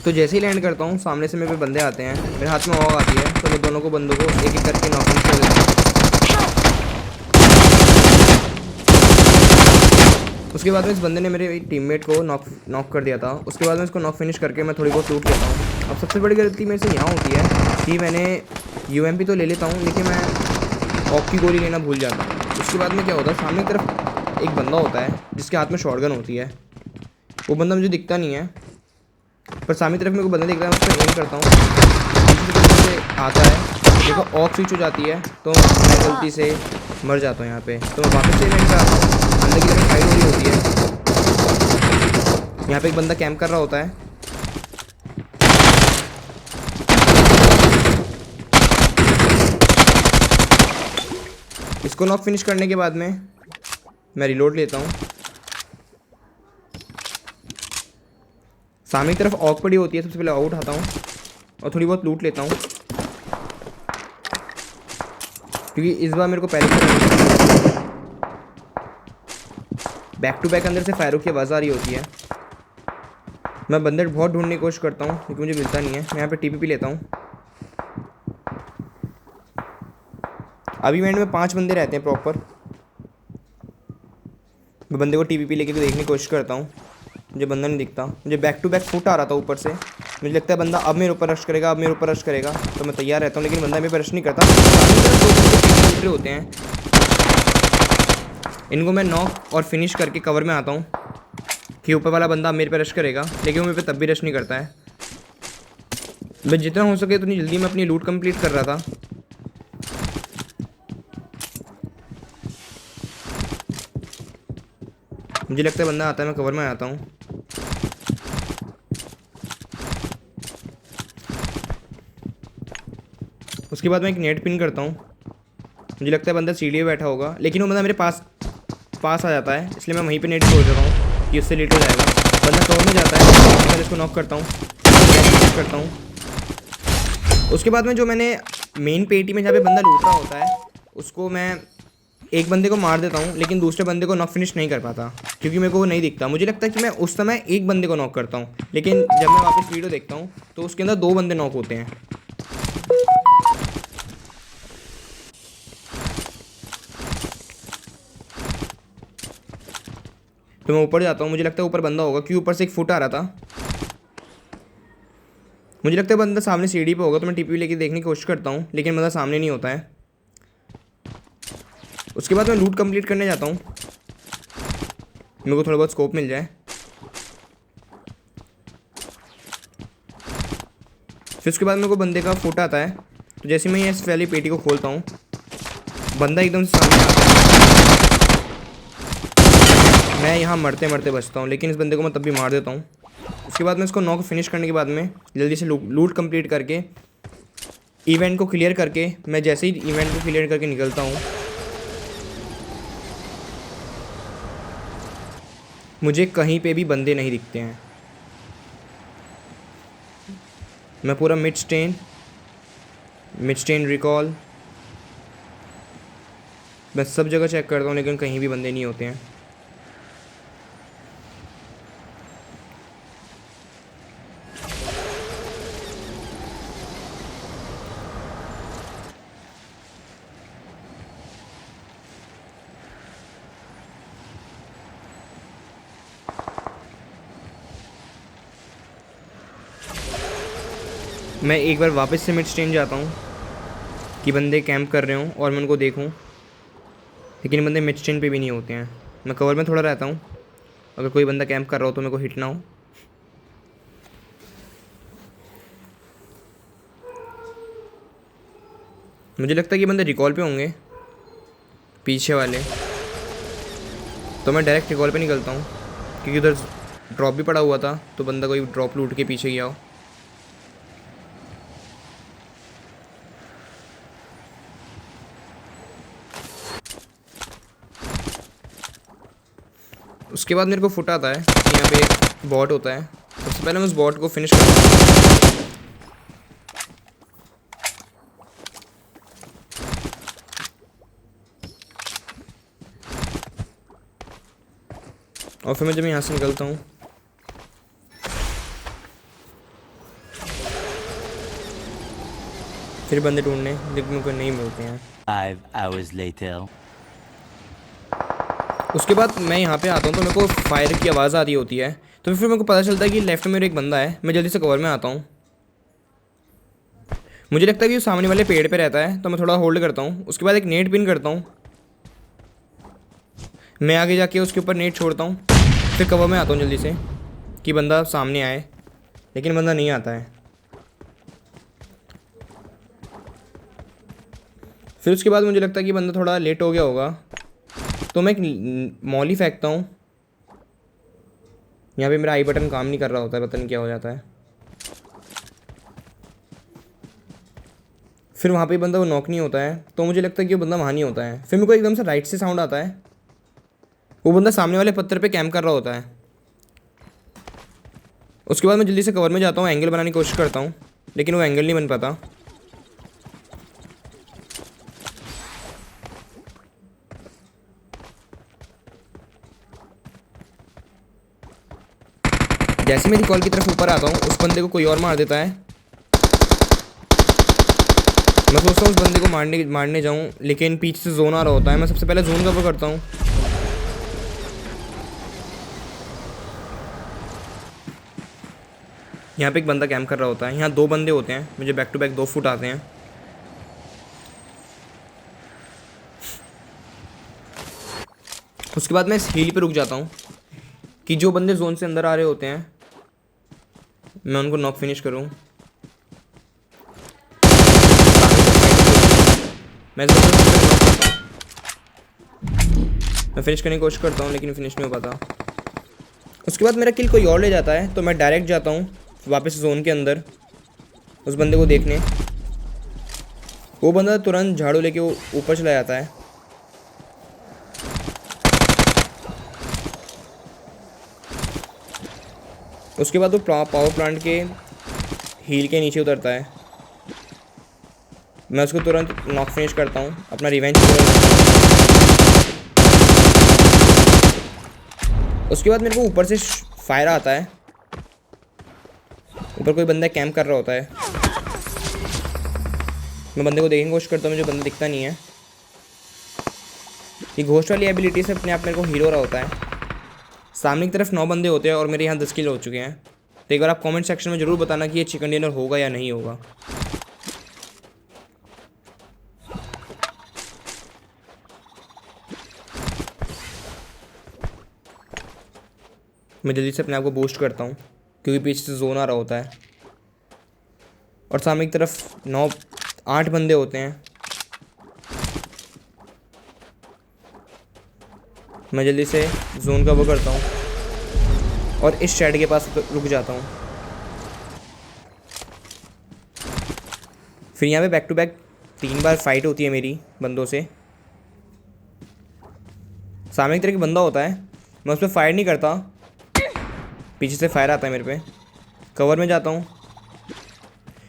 तो जैसे ही लैंड करता हूँ सामने से मेरे पे बंदे आते हैं, मेरे हाथ में ऑग आती है, तो मैं दोनों को बंदों को एक एक करके नॉक कर देता हूँ। उसके बाद में इस बंदे ने मेरे टीममेट को नॉक कर दिया था। उसके बाद में इसको नॉक फिनिश करके मैं थोड़ी बहुत लूट लेता हूँ। अब सबसे बड़ी गलती मेरे से यहाँ होती है कि मैंने यूएमपी तो ले लेता हूँ, लेकिन मैं ऑक की गोली लेना भूल जाता हूँ। उसके बाद में क्या होता है, सामने की तरफ एक बंदा होता है जिसके हाथ में शॉटगन होती है। वो बंदा मुझे दिखता नहीं है, पर सामने तरफ मेरे को बंदा दिखता है, मैं उस पर एम करता हूँ। पीछे से आता है, मेरे को ऑक स्विच हो जाती है, तो मैं गलती से मर जाता हूँ यहाँ पे। तो मैं वापस से इवेंट पे आता हूँ, अंदर की तरफ फाइट हो रही होती है। यहाँ पे एक बंदा कैंप कर रहा होता है। इसको नॉक फिनिश करने के बाद में मैं रिलोड लेता हूँ। सामने की तरफ ऑक पड़ी होती है, सबसे पहले ऑक उठाता हूँ और थोड़ी बहुत लूट लेता हूँ, क्योंकि इस बार मेरे को पहले से बैक टू बैक अंदर से फायरों की आवाज़ आ रही होती है। मैं बंदे बहुत ढूंढने की कोशिश करता हूँ लेकिन मुझे मिलता नहीं है। मैं यहाँ पे टीपीपी लेता हूँ। अभी इवेंट में 5 बंदे रहते हैं प्रॉपर। मैं बंदे को टीपीपी लेके देखने की कोशिश करता हूँ, मुझे बंदा नहीं दिखता। मुझे बैक टू बैक फुट आ रहा था ऊपर से, मुझे लगता है बंदा अब मेरे ऊपर रश करेगा, अब मेरे ऊपर रश करेगा, तो मैं तैयार रहता हूँ, लेकिन बंदा मेरे पर रश नहीं करता। दो बंदे होते हैं, इनको मैं नॉक और फिनिश करके कवर में आता हूँ कि ऊपर वाला बंदा मेरे पे रश करेगा, लेकिन वो मेरे पे तब भी रश नहीं करता है। मैं जितना हो सके उतनी जल्दी मैं अपनी लूट कंप्लीट कर रहा था। मुझे लगता है बंदा आता है, मैं कवर में आता हूँ। उसके बाद मैं एक नेट पिन करता हूँ। मुझे लगता है बंदा सीढ़ी पे बैठा होगा, लेकिन वो बंदा मेरे पास आ जाता है, इसलिए मैं वहीं पे नेट छोड़ देता हूँ कि उससे लेट हो जाएगा। बंदा कवर में जाता है, मैं इसको नॉक करता हूँ, करता हूँ। उसके बाद में जो मैंने मेन पेटी में जहाँ पे बंदा लूट रहा होता है, उसको मैं एक बंदे को मार देता हूँ, लेकिन दूसरे बंदे को नॉक फिनिश नहीं कर पाता क्योंकि मेरे को वो नहीं दिखता। मुझे लगता है कि मैं उस समय एक बंदे को नॉक करता हूँ, लेकिन जब मैं वापस वीडियो देखता हूँ तो उसके अंदर 2 बंदे नॉक होते हैं। तो मैं ऊपर जाता हूँ, मुझे लगता है ऊपर बंदा होगा क्योंकि ऊपर से एक फुट आ रहा था। मुझे लगता है बंदा सामने सीढ़ी पे होगा, तो मैं टीपी लेके देखने की कोशिश करता हूँ, लेकिन बंदा सामने नहीं होता है। उसके बाद मैं लूट कंप्लीट करने जाता हूँ, मेरे को थोड़ा बहुत स्कोप मिल जाए। फिर उसके बाद मेरे को बंदे का फुट आता है, तो जैसे मैं इस वाली पेटी को खोलता हूँ, बंदा एकदम से सामने आता है। मैं यहाँ मरते मरते बचता हूँ, लेकिन इस बंदे को मैं तब भी मार देता हूँ। उसके बाद मैं इसको नॉक फिनिश करने के बाद में जल्दी से लूट कंप्लीट करके इवेंट को क्लियर करके, मैं जैसे ही इवेंट को क्लियर करके निकलता हूँ, मुझे कहीं पे भी बंदे नहीं दिखते हैं। मैं पूरा मिड स्टेन रिकॉल मैं सब जगह चेक करता हूँ, लेकिन कहीं भी बंदे नहीं होते हैं। मैं एक बार वापस से मिड स्टेन जाता हूँ कि बंदे कैंप कर रहे हों और मैं उनको देखूँ, लेकिन बंदे मिड स्टेन पे भी नहीं होते हैं। मैं कवर में थोड़ा रहता हूँ, अगर कोई बंदा कैंप कर रहा हो तो मेरे को हिट ना हो। मुझे लगता है कि बंदे रिकॉल पे होंगे पीछे वाले, तो मैं डायरेक्ट रिकॉल पे निकलता हूँ क्योंकि उधर ड्रॉप भी पड़ा हुआ था, तो बंदा कोई ड्रॉप लूट के पीछे गया हो। उसके बाद मेरे को फुट आता है कि यहाँ पे बॉट होता है। सबसे पहले मैं उस बॉट को फिनिश करता हूँ, और फिर मैं जब यहाँ से निकलता हूँ फिर बंदे ढूंढने देखने को नहीं मिलते हैं। 5 hours later. उसके बाद मैं यहाँ पे आता हूँ तो मेरे को फायर की आवाज़ आ रही होती है, तो फिर मेरे को पता चलता है कि लेफ्ट में मेरे एक बंदा है। मैं जल्दी से कवर में आता हूँ। मुझे लगता है कि वो सामने वाले पेड़ पे रहता है, तो मैं थोड़ा होल्ड करता हूँ। उसके बाद एक नेट पिन करता हूँ, मैं आगे जाके उसके ऊपर नेट छोड़ता हूँ। फिर कवर में आता हूँ जल्दी से कि बंदा सामने आए, लेकिन बंदा नहीं आता है। फिर उसके बाद मुझे लगता है कि बंदा थोड़ा लेट हो गया होगा, तो मैं एक मॉली फेंकता हूँ। यहाँ पे मेरा आई बटन काम नहीं कर रहा होता है, पता नहीं क्या हो जाता है। फिर वहाँ पे बंदा वो नॉक नहीं होता है, तो मुझे लगता है कि वो बंदा वहाँ नहीं होता है। फिर मेरे को एकदम से राइट से साउंड आता है, वो बंदा सामने वाले पत्थर पे कैंप कर रहा होता है। उसके बाद मैं जल्दी से कवर में जाता हूँ, एंगल बनाने की कोशिश करता हूँ, लेकिन वो एंगल नहीं बन पाता। जैसे मैं रिकॉल की तरफ ऊपर आता हूँ, उस बंदे को कोई और मार देता है। मैं सोचता हूँ उस बंदे को मारने जाऊँ, लेकिन पीछे से जोन आ रहा होता है। मैं सबसे पहले जोन कवर करता हूँ। यहाँ पे एक बंदा कैंप कर रहा होता है, यहाँ 2 बंदे होते हैं, मुझे बैक टू बैक 2 फुट आते हैं। उसके बाद मैं इस हील पे रुक जाता हूँ कि जो बंदे जोन से अंदर आ रहे होते हैं मैं उनको नॉक फिनिश करूँ। मैं फिनिश करने की कोशिश करता हूँ, लेकिन फिनिश नहीं हो पाता। उसके बाद मेरा किल कोई और ले जाता है, तो मैं डायरेक्ट जाता हूँ वापस जोन के अंदर उस बंदे को देखने। वो बंदा तुरंत झाड़ू लेके वो ऊपर चला जाता है। उसके बाद वो पावर प्लांट के हील के नीचे उतरता है। मैं उसको तुरंत नॉक फिनिश करता हूँ, अपना रिवेंज। उसके बाद मेरे को ऊपर से फायर आता है, ऊपर कोई बंदा कैंप कर रहा होता है। मैं बंदे को देखने की कोशिश करता हूँ, मुझे बंदा दिखता नहीं है। ये घोस्ट वाली एबिलिटी से अपने आप मेरे को हीरो रहा होता है। सामने की तरफ 9 बंदे होते हैं और मेरे यहाँ 10 किल हो चुके हैं। तो एक बार आप कमेंट सेक्शन में ज़रूर बताना कि ये चिकन डिनर होगा या नहीं होगा। मैं जल्दी से अपने आप को बूस्ट करता हूँ, क्योंकि पीछे से जोन आ रहा होता है और सामने की तरफ 8 बंदे होते हैं। मैं जल्दी से जोन का वो करता हूँ और इस शेड के पास रुक जाता हूँ। फिर यहाँ पे बैक टू बैक 3 बार फाइट होती है मेरी बंदों से। सामने की तरफ एक बंदा होता है, मैं उस पर फायर नहीं करता, पीछे से फायर आता है मेरे पे। कवर में जाता हूँ,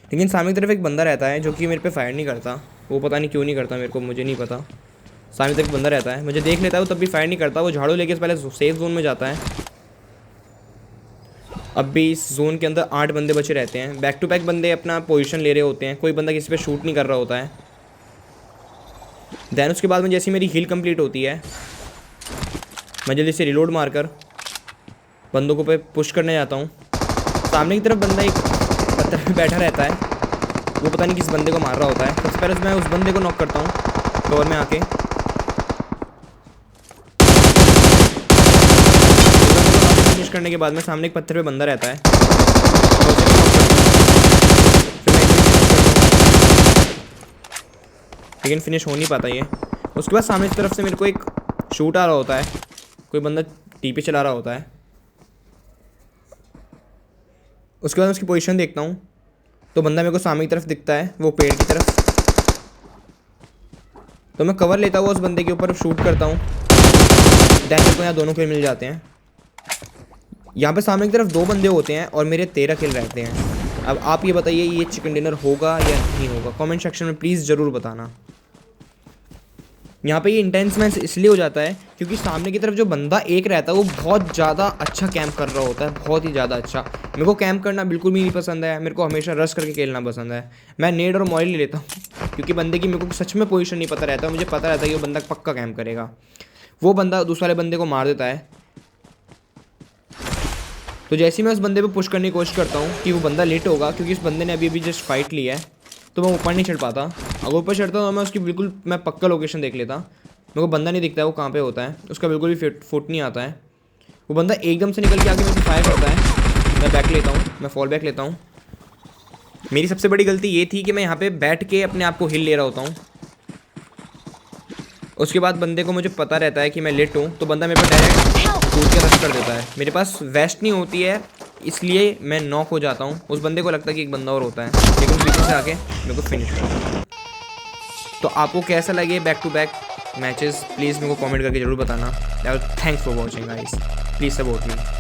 लेकिन सामने की तरफ एक बंदा रहता है जो कि मेरे पे फायर नहीं करता। वो पता नहीं क्यों नहीं करता, मेरे को मुझे नहीं पता। सामने तरफ बंदा रहता है, मुझे देख लेता है, वो तब भी फायर नहीं करता। वो झाड़ू लेके पहले सेफ जोन में जाता है। अब भी इस जोन के अंदर 8 बंदे बचे रहते हैं। बैक टू बैक बंदे अपना पोजीशन ले रहे होते हैं, कोई बंदा किसी पे शूट नहीं कर रहा होता है। देन उसके बाद में जैसी मेरी हील कंप्लीट होती है, मैं जल्दी से रिलोड मारकर बंदों को पे पुश करने जाता हूँ। सामने की तरफ बंदा एक पत्थर पे बैठा रहता है, वो पता नहीं किस बंदे को मार रहा होता है। सबसे पहले मैं उस बंदे को नॉक करता हूँ कवर में आके। फिनिश करने के बाद में सामने एक पत्थर पे बंदा रहता है, लेकिन फिनिश हो नहीं पाता ये। उसके बाद सामने की तरफ से मेरे को एक शूट आ रहा होता है, कोई बंदा टीपी चला रहा होता है। उसके बाद उसकी पोजीशन देखता हूँ, तो बंदा मेरे को सामने की तरफ दिखता है, वो पेड़ की तरफ। तो मैं कवर लेता हुआ उस बंदे के ऊपर शूट करता हूँ। दैन मेरे को यहाँ दोनों किल मिल जाते हैं। यहाँ पे सामने की तरफ 2 बंदे होते हैं और मेरे 13 किल रहते हैं। अब आप ये बताइए ये चिकन डिनर होगा या नहीं होगा, कमेंट सेक्शन में प्लीज़ ज़रूर बताना। यहाँ पे ये इंटेंस मैच इसलिए हो जाता है क्योंकि सामने की तरफ जो बंदा एक रहता है वो बहुत ज़्यादा अच्छा कैंप कर रहा होता है, बहुत ही ज़्यादा अच्छा। मेरे को कैंप करना बिल्कुल भी नहीं पसंद है, मेरे को हमेशा रश करके खेलना पसंद है। मैं नेड और मॉइल ले लेता हूँ क्योंकि बंदे की मेरे को सच में पोजीशन नहीं पता रहता, मुझे पता रहता है कि वो बंदा पक्का कैंप करेगा। वो बंदा दूसरे वाले बंदे को मार देता है, तो जैसे ही मैं उस बंदे पे पुश करने की कोशिश करता हूँ कि वो बंदा लेट होगा क्योंकि उस बंदे ने अभी अभी जस्ट फाइट लिया है, तो मैं ऊपर नहीं चढ़ पाता। अगर ऊपर चढ़ता तो मैं उसकी बिल्कुल मैं पक्का लोकेशन देख लेता। मेरे को बंदा नहीं दिखता है वो कहाँ पे होता है, उसका बिल्कुल भी फुट नहीं आता है। वो बंदा एकदम से निकल के आके मेरे को फायर करता है, मैं बैक लेता हूँ, मैं फॉल बैक लेता हूँ। मेरी सबसे बड़ी गलती ये थी कि मैं यहाँ पे बैठ के अपने आप को हिल ले रहा होता हूँ। उसके बाद बंदे को मुझे पता रहता है कि मैं लेट हूँ, तो बंदा मेरे पर डायरेक्ट कूद के रश कर देता है। मेरे पास वेस्ट नहीं होती है इसलिए मैं नॉक हो जाता हूँ। उस बंदे को लगता है कि एक बंदा और होता है, लेकिन पीछे से आके मेरे को फिनिश करता है। तो आपको कैसा लगे back to back matches, please मेरे को कमेंट करके ज़रूर बताना। Thanks for watching guys, please support me.